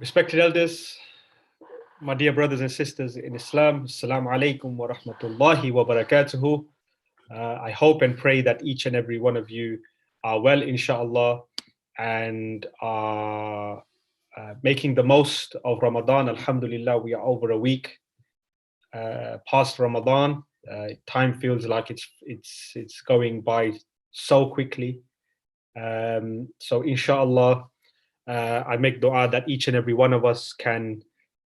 Respected elders, my dear brothers and sisters in Islam, Assalamu alaikum wa rahmatullahi wa barakatuhu. I hope and pray that each and every one of you are well, inshallah, and are making the most of Ramadan. Alhamdulillah, we are over a week past Ramadan. Time feels like it's going by so quickly. So inshallah, I make dua that each and every one of us can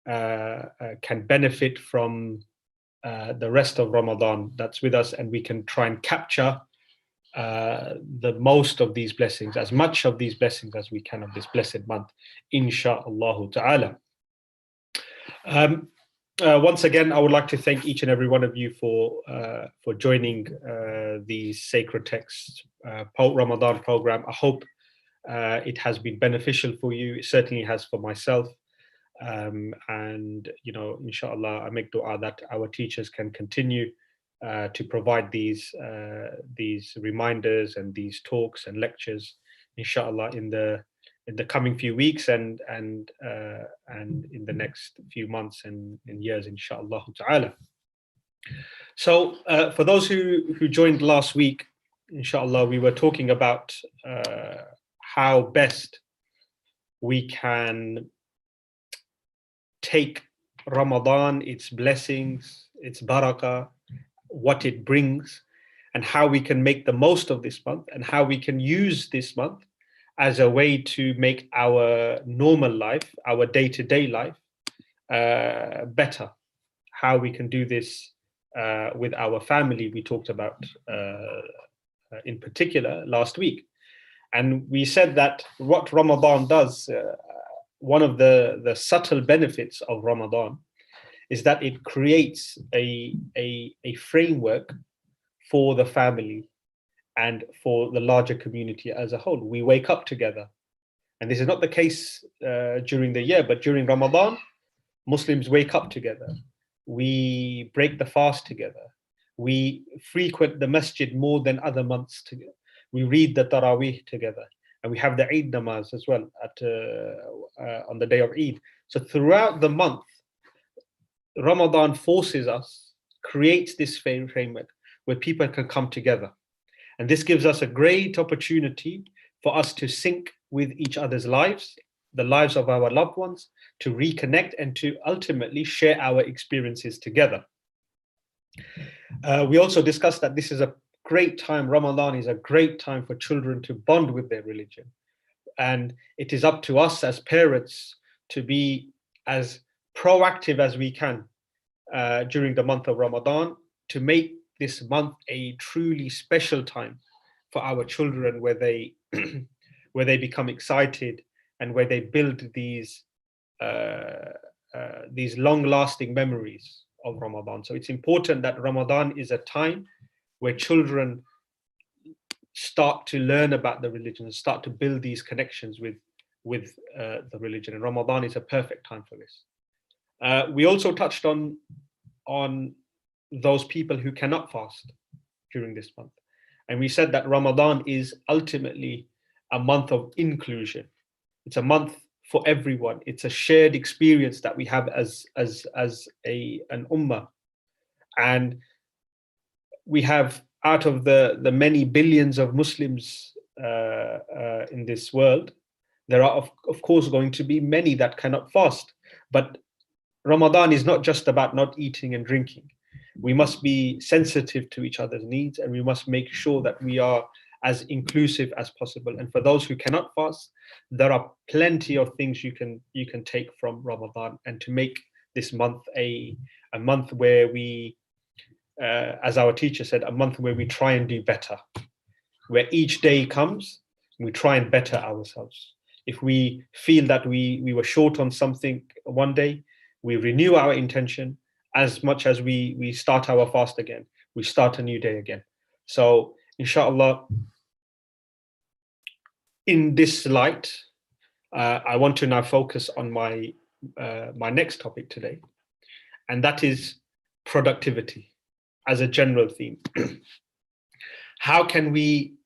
benefit from the rest of Ramadan that's with us, and we can try and capture the most of these blessings, as much of these blessings as we can of this blessed month, insha'Allah ta'ala. Once again, I would like to thank each and every one of you for joining these sacred texts Ramadan program. I hope it has been beneficial for you. It certainly has for myself. And inshallah, I make dua that our teachers can continue to provide these reminders and these talks and lectures, inshallah, in the coming few weeks and in the next few months and years, inshallah ta'ala. So for those who joined last week, inshallah, we were talking about how best we can take Ramadan, its blessings, its barakah, what it brings, and how we can make the most of this month, and how we can use this month as a way to make our normal life, our day-to-day life, better. How we can do this with our family, we talked about in particular last week. And we said that what Ramadan does, one of the subtle benefits of Ramadan is that it creates a framework for the family and for the larger community as a whole. We wake up together. And this is not the case during the year, but during Ramadan, Muslims wake up together. We break the fast together. We frequent the masjid more than other months together. We read the Taraweeh together, and we have the Eid namaz as well on the day of Eid. So throughout the month, Ramadan forces us, creates this framework where people can come together. And this gives us a great opportunity for us to sync with each other's lives, the lives of our loved ones, to reconnect and to ultimately share our experiences together. We also discussed that this is a great time, Ramadan is a great time for children to bond with their religion. And it is up to us as parents to be as proactive as we can during the month of Ramadan, to make this month a truly special time for our children, where they become excited and where they build these long-lasting memories of Ramadan. So it's important that Ramadan is a time where children start to learn about the religion and start to build these connections with the religion. And Ramadan is a perfect time for this. We also touched on those people who cannot fast during this month. And we said that Ramadan is ultimately a month of inclusion. It's a month for everyone. It's a shared experience that we have as an ummah. And we have, out of the many billions of Muslims in this world, there are of course going to be many that cannot fast. But Ramadan is not just about not eating and drinking. We must be sensitive to each other's needs, and we must make sure that we are as inclusive as possible. And for those who cannot fast, there are plenty of things you can take from Ramadan, and to make this month a month where we, as our teacher said, a month where we try and do better, where each day comes, we try and better ourselves. If we feel that we were short on something one day, we renew our intention. As much as we start our fast again, we start a new day again. So inshallah, in this light, I want to now focus on my next topic today, and that is productivity as a general theme. How can we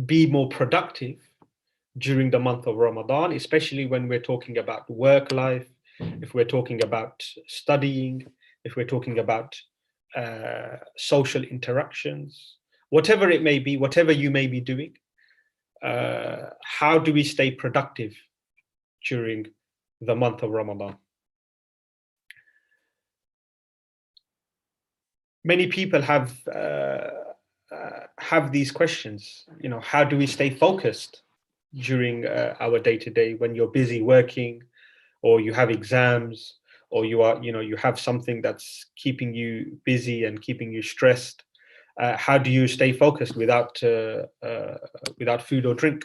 be more productive during the month of Ramadan, especially when we're talking about work life, if we're talking about studying, if we're talking about social interactions, whatever it may be, whatever you may be doing, how do we stay productive during the month of Ramadan? Many people have these questions. You know, how do we stay focused during our day-to-day when you're busy working, or you have exams, or you have something that's keeping you busy and keeping you stressed? How do you stay focused without food or drink?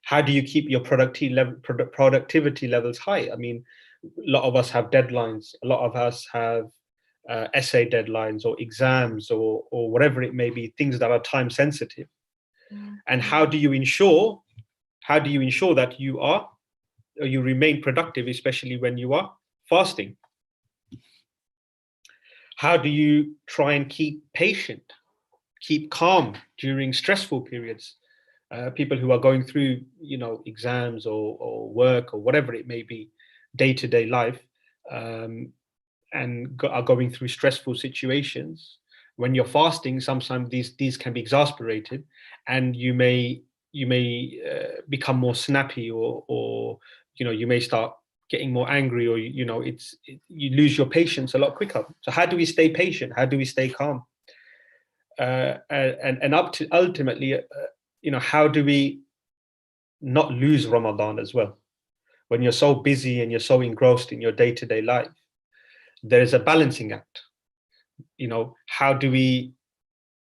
How do you keep your productivity levels high? I mean, a lot of us have deadlines. A lot of us have essay deadlines or exams or whatever it may be, things that are time sensitive. And how do you ensure that you remain productive, especially when you are fasting? How do you try and keep patient, keep calm during stressful periods? People who are going through, exams or work or whatever it may be, day-to-day life, and are going through stressful situations. When you're fasting, sometimes these can be exasperated, and you may become more snappy, or you may start getting more angry, or you lose your patience a lot quicker. So how do we stay patient? How do we stay calm? And up to ultimately, how do we not lose Ramadan as well? When you're so busy and you're so engrossed in your day-to-day life, there is a balancing act. How do we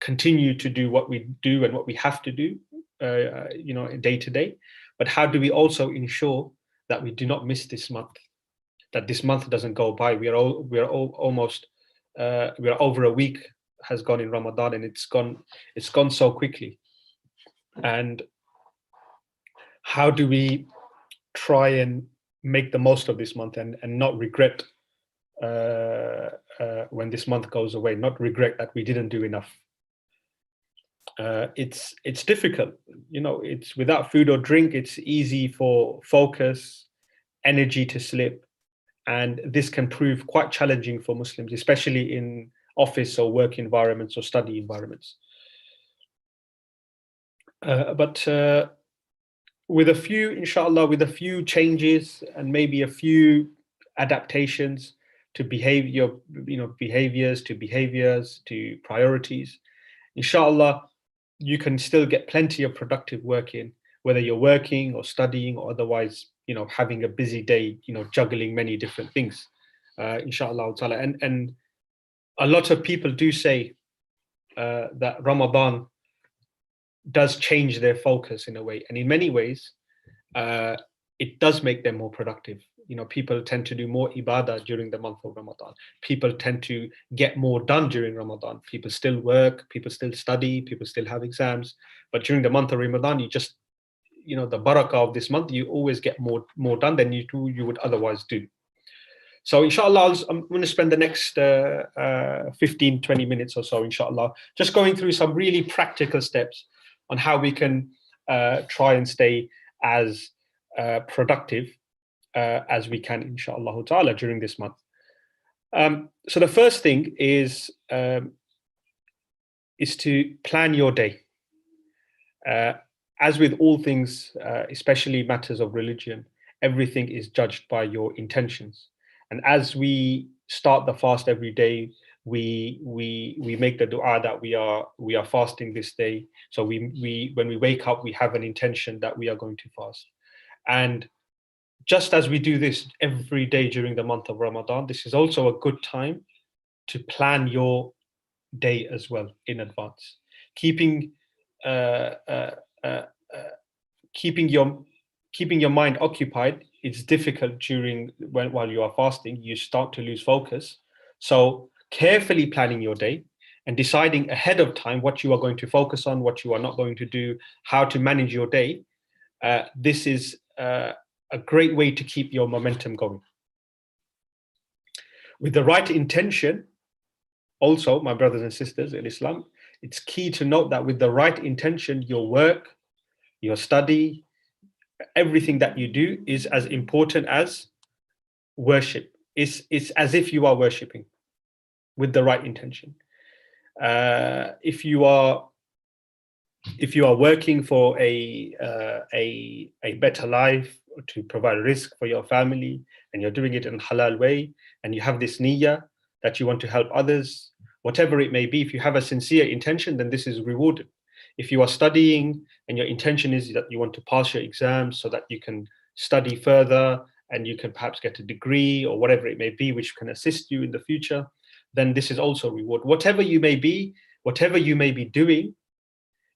continue to do what we do and what we have to do, day to day? But how do we also ensure that we do not miss this month, that this month doesn't go by? We are almost we are over a week has gone in Ramadan, and it's gone so quickly. And how do we try and make the most of this month and not regret when this month goes away, not regret that we didn't do enough? It's difficult, it's without food or drink, it's easy for focus, energy to slip, and this can prove quite challenging for Muslims, especially in office or work environments or study environments. But with a few, inshallah, with a few changes and maybe a few adaptations to behaviors, to priorities, inshallah, you can still get plenty of productive work in, whether you're working or studying or otherwise, having a busy day, juggling many different things, inshallah ta'ala. And a lot of people do say that Ramadan does change their focus in a way, and in many ways it does make them more productive. People tend to do more ibadah during the month of Ramadan. People tend to get more done during Ramadan. People still work, people still study, people still have exams, but during the month of Ramadan, you just, the barakah of this month, you always get more done than you would otherwise do. So inshallah, I'm going to spend the next 15-20 minutes or so, inshallah, just going through some really practical steps on how we can try and stay as productive as we can, inshallah ta'ala, during this month. So the first thing is to plan your day. As with all things, especially matters of religion, everything is judged by your intentions. And as we start the fast every day, we make the dua that we are fasting this day. So we when we wake up, we have an intention that we are going to fast. And just as we do this every day during the month of Ramadan, this is also a good time to plan your day as well in advance. Keeping your mind occupied is difficult while you are fasting. You start to lose focus. So carefully planning your day and deciding ahead of time what you are going to focus on, what you are not going to do, how to manage your day. This is a great way to keep your momentum going. With the right intention, also, my brothers and sisters in Islam, it's key to note that with the right intention, your work, your study, everything that you do is as important as worship. It's as if you are worshipping with the right intention. If you are working for a better life, to provide risk for your family, and you're doing it in a halal way, and you have this niyyah that you want to help others, whatever it may be, if you have a sincere intention, then this is rewarded. If you are studying and your intention is that you want to pass your exams so that you can study further and you can perhaps get a degree or whatever it may be, which can assist you in the future, then this is also reward. Whatever you may be doing,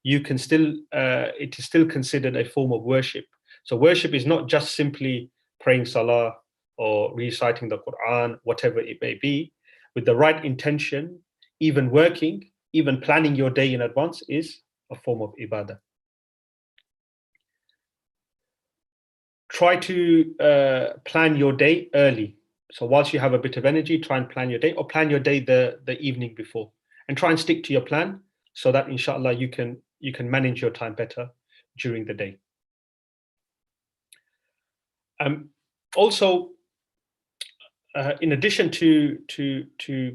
you can still, it is still considered a form of worship. So worship is not just simply praying salah or reciting the Quran, whatever it may be. With the right intention, even working, even planning your day in advance is a form of ibadah. Try to plan your day early. So whilst you have a bit of energy, try and plan your day, or plan your day the evening before, and try and stick to your plan so that inshallah you can manage your time better during the day. Also, in addition to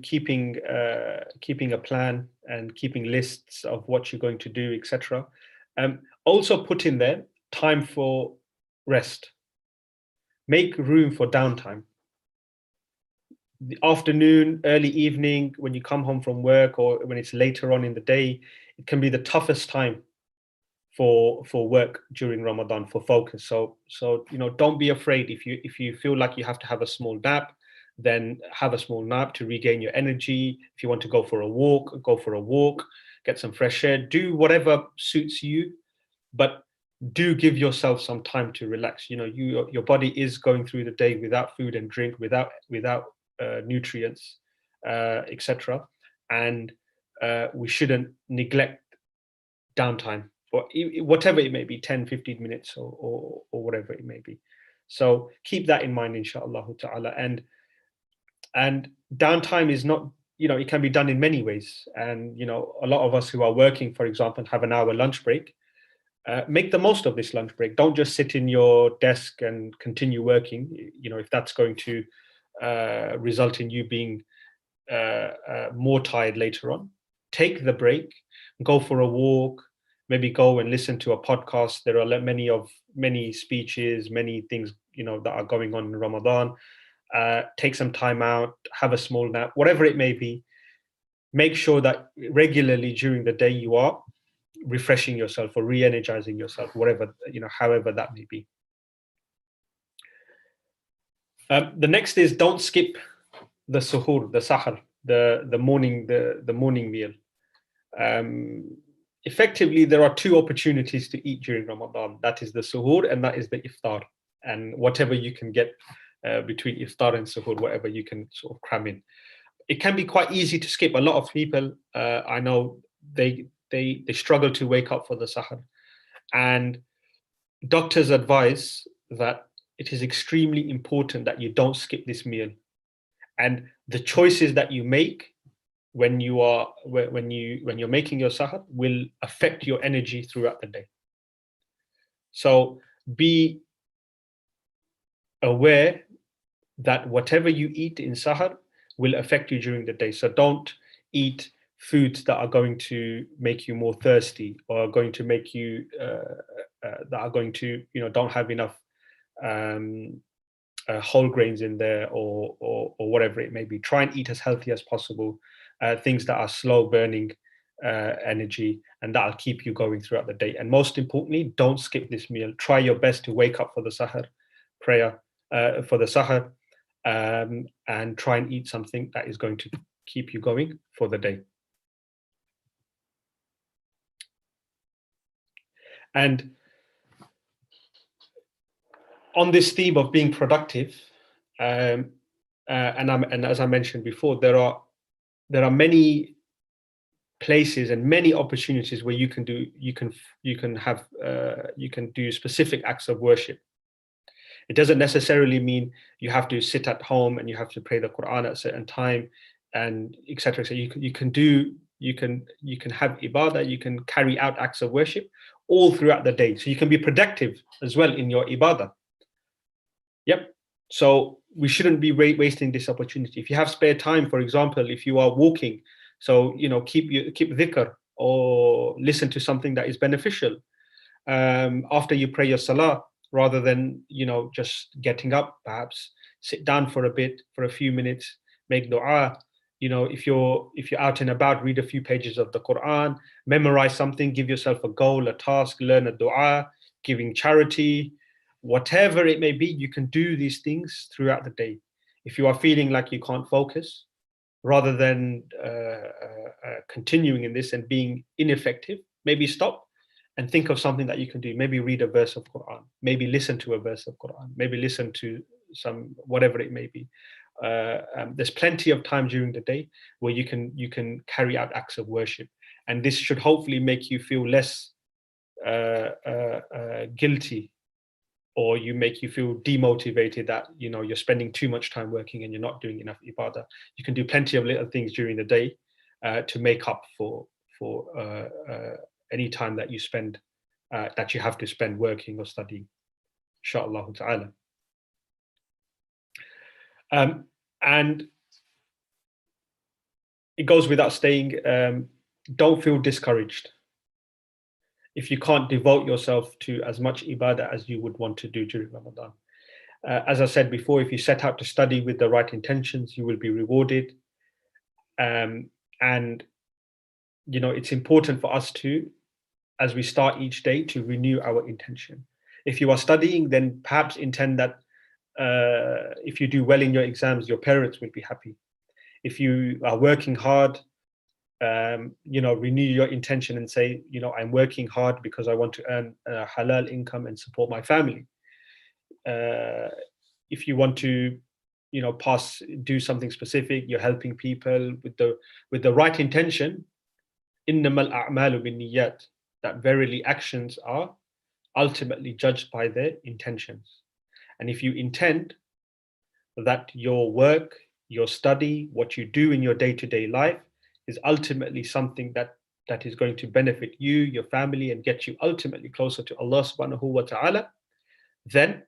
keeping a plan and keeping lists of what you're going to do, etc., also put in there time for rest. Make room for downtime. The afternoon, early evening, when you come home from work, or when it's later on in the day, it can be the toughest time for work during Ramadan, for focus. So don't be afraid. If you feel like you have to have a small nap, then have a small nap to regain your energy. If you want to go for a walk, go for a walk, get some fresh air, do whatever suits you, but do give yourself some time to relax. Your body is going through the day without food and drink, without nutrients, etc. And we shouldn't neglect downtime, for whatever it may be, 10-15 minutes or whatever it may be. So keep that in mind, inshallah ta'ala. And downtime is not, it can be done in many ways. And a lot of us who are working, for example, have an hour lunch break. Make the most of this lunch break. Don't just sit in your desk and continue working. If that's going to result in you being more tired later on, take the break, go for a walk, maybe go and listen to a podcast. There are many speeches, many things that are going on in Ramadan. Take some time out, have a small nap, whatever it may be. Make sure that regularly during the day you are refreshing yourself or re-energizing yourself, whatever, however that may be. The next is, don't skip the suhoor, the sahar, the morning meal. Effectively, there are two opportunities to eat during Ramadan. That is the suhoor and that is the iftar. And whatever you can get between iftar and suhoor, whatever you can sort of cram in. It can be quite easy to skip. A lot of people, I know, they struggle to wake up for the sahar. And doctors advise that it is extremely important that you don't skip this meal. And the choices that you make when you're making your sahar will affect your energy throughout the day. So be aware that whatever you eat in sahar will affect you during the day. So don't eat foods that are going to make you more thirsty, or are going to make you that are going to don't have enough whole grains in there, or whatever it may be. Try and eat as healthy as possible, things that are slow burning energy, and that'll keep you going throughout the day. And most importantly, don't skip this meal. Try your best to wake up for the sahar prayer, for the sahar, and try and eat something that is going to keep you going for the day. And on this theme of being productive, and as I mentioned before, there are many places and many opportunities where you can do specific acts of worship. It doesn't necessarily mean you have to sit at home and you have to pray the Quran at a certain time, and etc. So you can have ibadah, you can carry out acts of worship all throughout the day. So you can be productive as well in your ibadah. Yep. So we shouldn't be wasting this opportunity. If you have spare time, for example, if you are walking, so keep dhikr or listen to something that is beneficial after you pray your salah, rather than just getting up. Perhaps sit down for a bit, for a few minutes, make dua. If you're out and about, read a few pages of the Quran, memorize something, give yourself a goal, a task, learn a dua, giving charity, whatever it may be. You can do these things throughout the day. If you are feeling like you can't focus, rather than continuing in this and being ineffective, maybe stop and think of something that you can do. Maybe read a verse of Quran, maybe listen to a verse of Quran, maybe listen to some, whatever it may be. There's plenty of time during the day where you can carry out acts of worship, and this should hopefully make you feel less guilty, or make you feel demotivated that you're spending too much time working and you're not doing enough ibadah. You can do plenty of little things during the day to make up for any time that you spend that you have to spend working or studying, inshallah ta'ala. And it goes without saying, don't feel discouraged if you can't devote yourself to as much ibadah as you would want to do during Ramadan. As I said before, if you set out to study with the right intentions, you will be rewarded. And it's important for us to, as we start each day, to renew our intention. If you are studying, then perhaps intend that if you do well in your exams, your parents will be happy. If you are working hard, renew your intention and say, I'm working hard because I want to earn a halal income and support my family. If you want to, do something specific, you're helping people with the right intention. Innamal a'malu binniyat, that verily actions are ultimately judged by their intentions. And if you intend that your work, your study, what you do in your day-to-day life is ultimately something that is going to benefit you, your family, and get you ultimately closer to Allah subhanahu wa ta'ala, then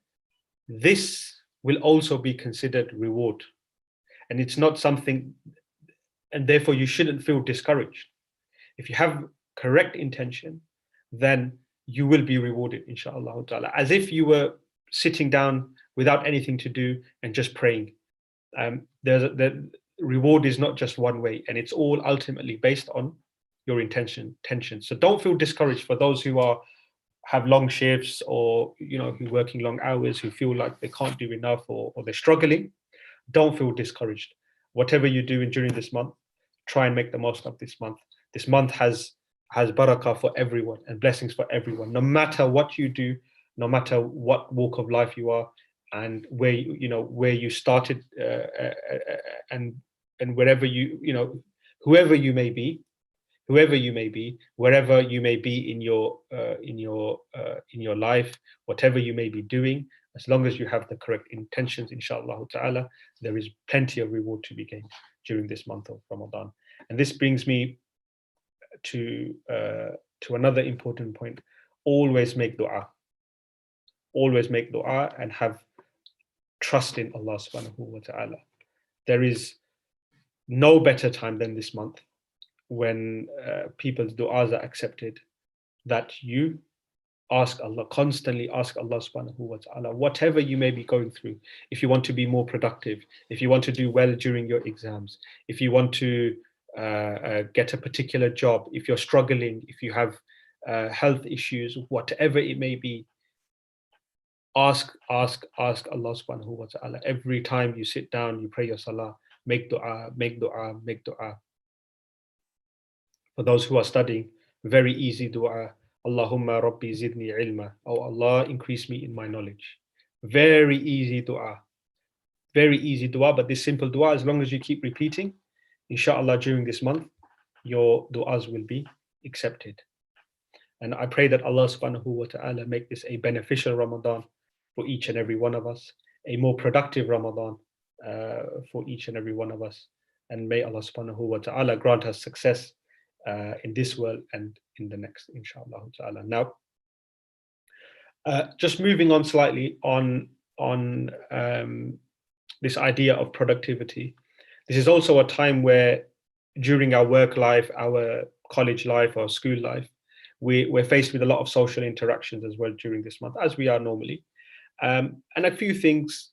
this will also be considered reward. And it's not something, and therefore you shouldn't feel discouraged. If you have correct intention, then you will be rewarded, inshallah ta'ala, as if you were sitting down without anything to do and just praying. The reward is not just one way, and it's all ultimately based on your intention. So don't feel discouraged for those who have long shifts, or who are working long hours, who feel like they can't do enough, or they're struggling. Don't feel discouraged. Whatever you're doing during this month, try and make the most of this month. This month has barakah for everyone and blessings for everyone, no matter what you do, no matter what walk of life you are, and where you started, and wherever whoever you may be, wherever you may be in your life, whatever you may be doing, as long as you have the correct intentions, inshallah ta'ala, there is plenty of reward to be gained during this month of Ramadan. And this brings me to another important point. Always make dua. Always make dua and have trust in Allah subhanahu wa ta'ala. There is no better time than this month when people's du'as are accepted, that you ask Allah, constantly ask Allah subhanahu wa ta'ala, whatever you may be going through. If you want to be more productive, if you want to do well during your exams, if you want to get a particular job, if you're struggling, if you have health issues, whatever it may be, ask Allah subhanahu wa ta'ala. Every time you sit down, you pray your salah, make dua, make dua, make dua. For those who are studying, very easy dua. Allahumma rabbi zidni ilma. Oh Allah, increase me in my knowledge. Very easy dua. Very easy dua, but this simple dua, as long as you keep repeating, inshallah, during this month, your duas will be accepted. And I pray that Allah subhanahu wa ta'ala make this a beneficial Ramadan for each and every one of us, a more productive Ramadan for each and every one of us. And may Allah subhanahu wa ta'ala grant us success in this world and in the next, inshallah ta'ala. Now, Just moving on slightly on this idea of productivity. This is also a time where, during our work life, our college life, or school life, we're faced with a lot of social interactions as well during this month, as we are normally. And a few things.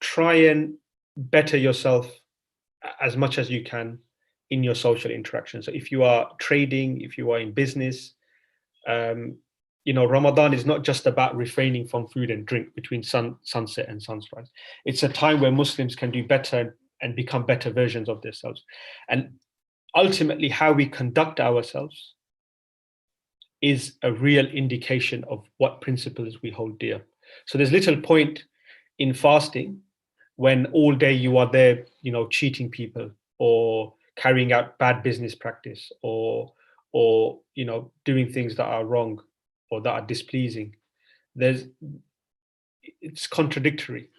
Try and better yourself as much as you can in your social interactions. So if you are trading, if you are in business, um, Ramadan is not just about refraining from food and drink between sunset and sunrise. It's a time where Muslims can do better and become better versions of themselves. And ultimately, how we conduct ourselves is a real indication of what principles we hold dear. So there's little point in fasting when all day you are there, cheating people, or carrying out bad business practice, or doing things that are wrong or that are displeasing. It's contradictory.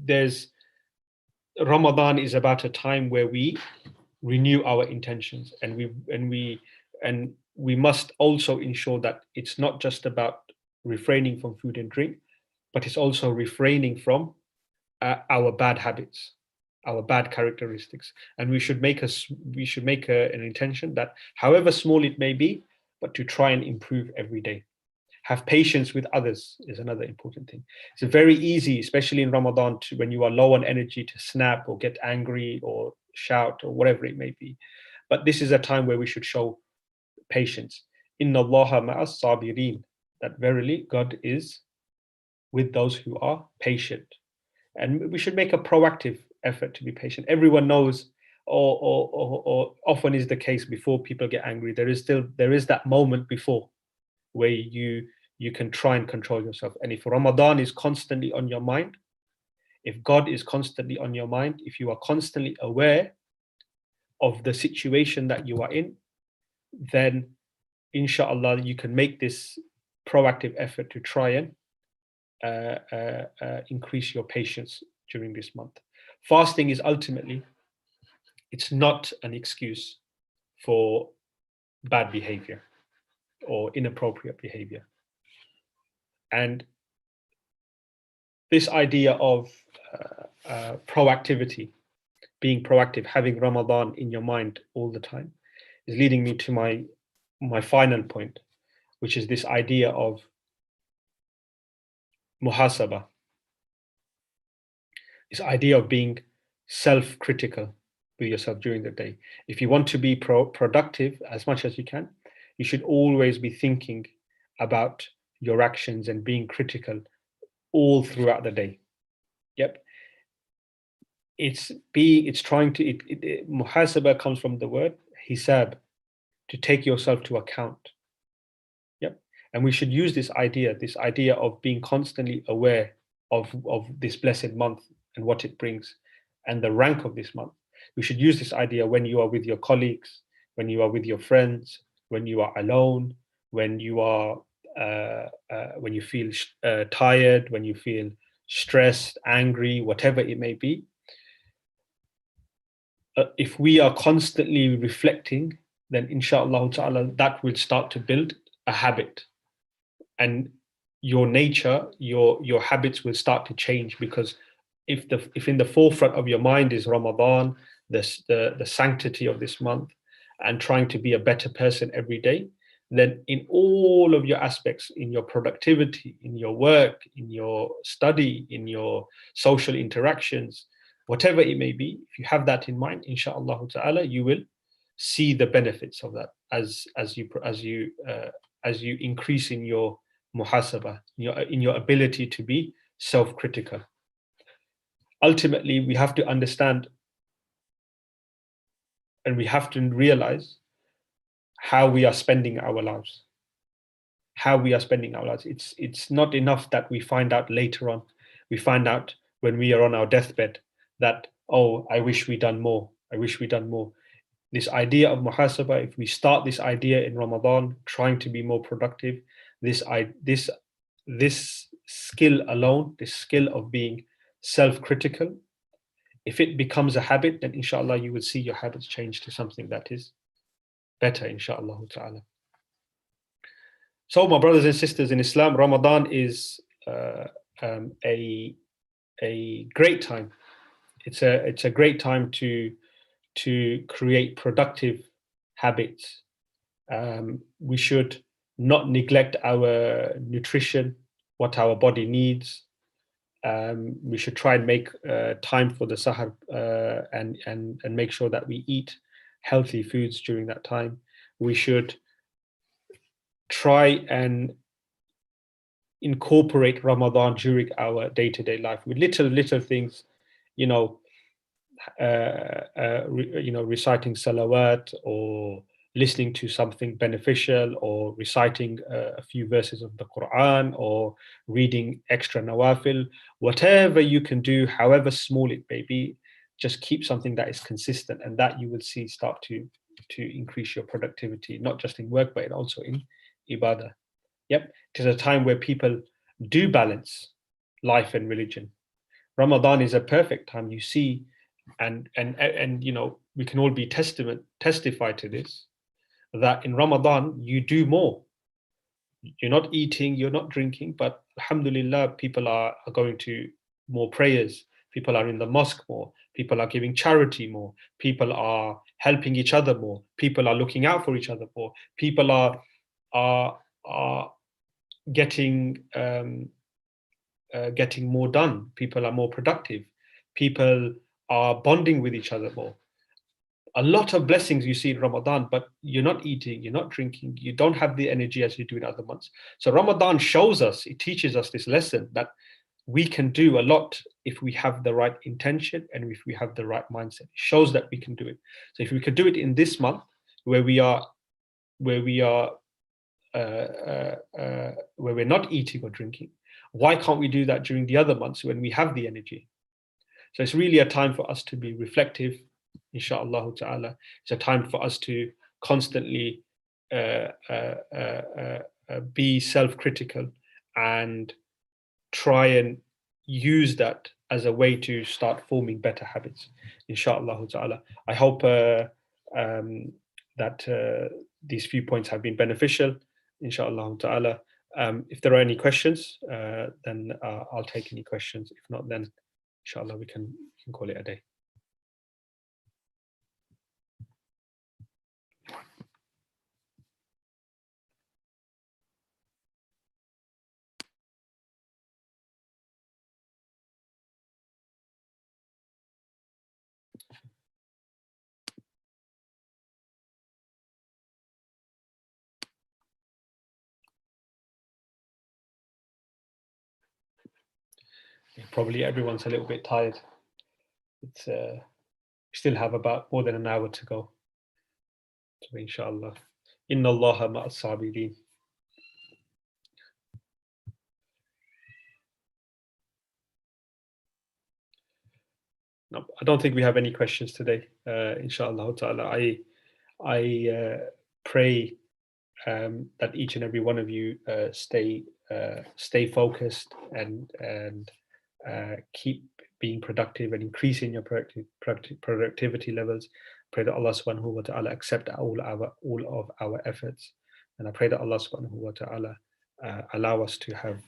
There's Ramadan is about a time where we renew our intentions, and we must also ensure that it's not just about refraining from food and drink, but it's also refraining from our bad habits, our bad characteristics. And we should make an intention that, however small it may be, but to try and improve every day. Have patience with others is another important thing. It's very easy, especially in Ramadan, when you are low on energy, to snap or get angry or shout or whatever it may be. But this is a time where we should show patience. Inna Allaha ma'as sabirin, that verily God is with those who are patient. And we should make a proactive effort to be patient. Everyone knows, or often is the case, before people get angry, there is that moment before where you can try and control yourself. And if Ramadan is constantly on your mind, if God is constantly on your mind, if you are constantly aware of the situation that you are in, then inshallah you can make this proactive effort to try and increase your patience during this month. Fasting is ultimately, it's not an excuse for bad behavior or inappropriate behavior. And this idea of proactivity, being proactive, having Ramadan in your mind all the time, is leading me to my final point, which is this idea of muhasaba, this idea of being self-critical with yourself during the day. If you want to be productive as much as you can, you should always be thinking about your actions and being critical all throughout the day. Yep. Muhasaba comes from the word hisab, to take yourself to account. Yep. And we should use this idea of being constantly aware of this blessed month and what it brings and the rank of this month. We should use this idea when you are with your colleagues, when you are with your friends, when you are alone, when you feel tired, when you feel stressed, angry, whatever it may be. If we are constantly reflecting, then inshallah ta'ala, that will start to build a habit, and your nature, your habits will start to change. Because if in the forefront of your mind is Ramadan, the sanctity of this month, and trying to be a better person every day, then in all of your aspects, in your productivity, in your work, in your study, in your social interactions, whatever it may be, if you have that in mind, inshallah ta'ala, you will see the benefits of that as you increase in your muhasaba, in your ability to be self-critical. Ultimately, we have to understand and we have to realize how we are spending our lives. It's not enough that we find out later on. We find out when we are on our deathbed that, oh, I wish we'd done more. This idea of muhasaba, if we start this idea in Ramadan, trying to be more productive, this skill alone, this skill of being self-critical, if it becomes a habit, then inshallah you will see your habits change to something that is better, inshallah ta'ala. So, my brothers and sisters in Islam, Ramadan is a great time. It's a great time to create productive habits. We should not neglect our nutrition, what our body needs. We should try and make time for the sahar, and make sure that we eat healthy foods during that time. We should try and incorporate Ramadan during our day-to-day life with little things, you know, reciting salawat, or listening to something beneficial, or reciting a few verses of the Quran, or reading extra nawafil. Whatever you can do, however small it may be, just keep something that is consistent, and that you will see start to increase your productivity, not just in work but also in ibadah. Yep, it is a time where people do balance life and religion. Ramadan is a perfect time. You see, and we can all be testify to this, that in Ramadan you do more. You're not eating, you're not drinking, but alhamdulillah, people are going to more prayers. People are in the mosque more. People are giving charity more. People are helping each other more. People are looking out for each other more. People are getting getting more done. People are more productive. People are bonding with each other more. A lot of blessings you see in Ramadan, but you're not eating, you're not drinking, you don't have the energy as you do in other months. So Ramadan shows us, it teaches us this lesson that we can do a lot if we have the right intention and if we have the right mindset. It shows that we can do it. So if we could do it in this month, where where we're not eating or drinking, why can't we do that during the other months when we have the energy? So it's really a time for us to be reflective, inshallah ta'ala. It's a time for us to constantly be self-critical and try and use that as a way to start forming better habits, inshallah ta'ala. I hope that these few points have been beneficial, inshallah ta'ala. If there are any questions, then I'll take any questions. If not, then inshallah we can call it a day. Probably everyone's a little bit tired. It's we still have about more than an hour to go. So inshallah. Inna Allaha ma'as sabirin. No, I don't think we have any questions today. Inshallah ta'ala. I pray that each and every one of you stay focused and keep being productive and increasing your productivity levels. Pray that Allah subhanahu wa ta'ala accept all of our efforts. And I pray that Allah subhanahu wa ta'ala allow us to have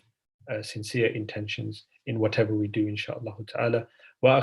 sincere intentions in whatever we do, inshallah ta'ala.